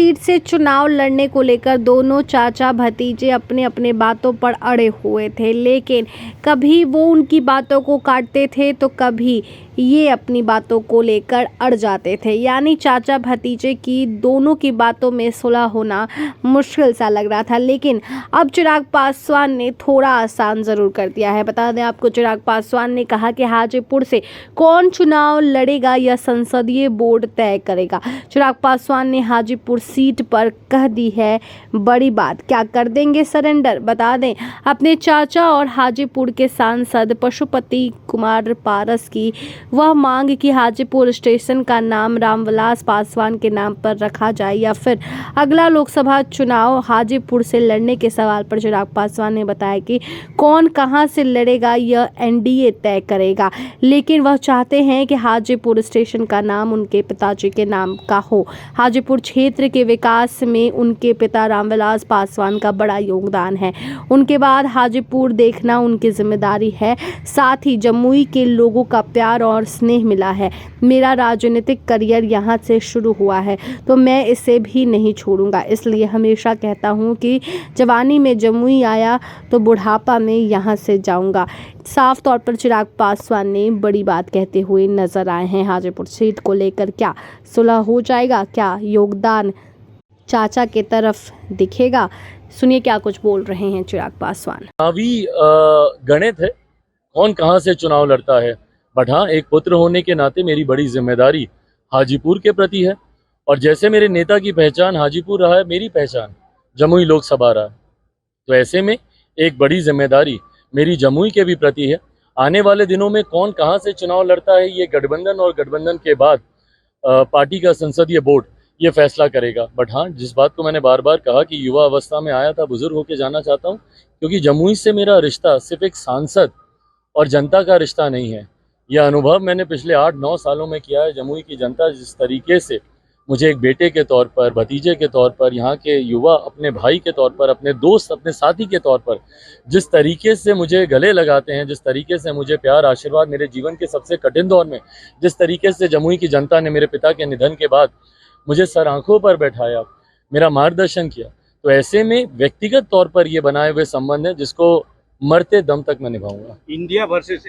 Seat से चुनाव लड़ने को लेकर दोनों चाचा भतीजे अपने अपने बातों पर अड़े हुए थे, लेकिन कभी वो उनकी बातों को काटते थे तो कभी ये अपनी बातों को लेकर अड़ जाते थे। यानी चाचा भतीजे की दोनों की बातों में सुलह होना मुश्किल सा लग रहा था, लेकिन अब चिराग पासवान ने थोड़ा आसान जरूर कर दिया है। बता दें आपको, चिराग पासवान ने कहा कि हाजीपुर से कौन चुनाव लड़ेगा यह संसदीय बोर्ड तय करेगा। चिराग पासवान ने हाजीपुर सीट पर कह दी है बड़ी बात, क्या कर देंगे सरेंडर। बता दें, अपने चाचा और हाजीपुर के सांसद पशुपति कुमार पारस की वह मांग कि हाजीपुर स्टेशन का नाम रामविलास पासवान के नाम पर रखा जाए या फिर अगला लोकसभा चुनाव हाजीपुर से लड़ने के सवाल पर चिराग पासवान ने बताया कि कौन कहां से लड़ेगा यह एनडीए तय करेगा, लेकिन वह चाहते हैं कि हाजीपुर स्टेशन का नाम उनके पिताजी के नाम का हो। हाजीपुर क्षेत्र के विकास में उनके पिता रामविलास पासवान का बड़ा योगदान है। उनके बाद हाजीपुर देखना उनकी जिम्मेदारी है। साथ ही जमुई के लोगों का प्यार और स्नेह मिला है। मेरा राजनीतिक करियर यहाँ से शुरू हुआ है तो मैं इसे भी नहीं छोड़ूंगा। इसलिए हमेशा कहता हूँ कि जवानी में जमुई आया तो बुढ़ापा में यहाँ से जाऊंगा। साफ तौर पर चिराग पासवान ने बड़ी बात कहते हुए नजर आए हैं। हाजीपुर सीट को लेकर क्या सुलह हो जाएगा, क्या योगदान चाचा के तरफ दिखेगा, सुनिए क्या कुछ बोल रहे हैं चिराग पासवान। चुनावी गणित है कौन कहां से चुनाव लड़ता है, बट हाँ, एक पुत्र होने के नाते मेरी बड़ी जिम्मेदारी हाजीपुर के प्रति है। और जैसे मेरे नेता की पहचान हाजीपुर रहा है, मेरी पहचान जमुई लोकसभा रहा है, तो ऐसे में एक बड़ी जिम्मेदारी मेरी जमुई के भी प्रति है। आने वाले दिनों में कौन कहां से चुनाव लड़ता है, ये गठबंधन और गठबंधन के बाद पार्टी का संसदीय बोर्ड ये फैसला करेगा। बट हाँ, जिस बात को मैंने बार बार कहा कि युवा अवस्था में आया था, बुजुर्ग होके जाना चाहता हूँ, क्योंकि जमुई से मेरा रिश्ता सिर्फ एक सांसद और जनता का रिश्ता नहीं है। यह अनुभव मैंने पिछले 8-9 सालों में किया है। जमुई की जनता जिस तरीके से मुझे एक बेटे के तौर पर, भतीजे के तौर पर, यहाँ के युवा अपने भाई के तौर पर, अपने दोस्त, अपने साथी के तौर पर जिस तरीके से मुझे गले लगाते हैं, जिस तरीके से मुझे प्यार आशीर्वाद मेरे जीवन के सबसे कठिन दौर में, जिस तरीके से जमुई की जनता ने मेरे पिता के निधन के बाद मुझे सर आंखों पर बैठाया, मेरा मार्गदर्शन किया, तो ऐसे में व्यक्तिगत तौर पर ये बनाए हुए संबंध है जिसको मरते दम तक मैं निभाऊंगा। India versus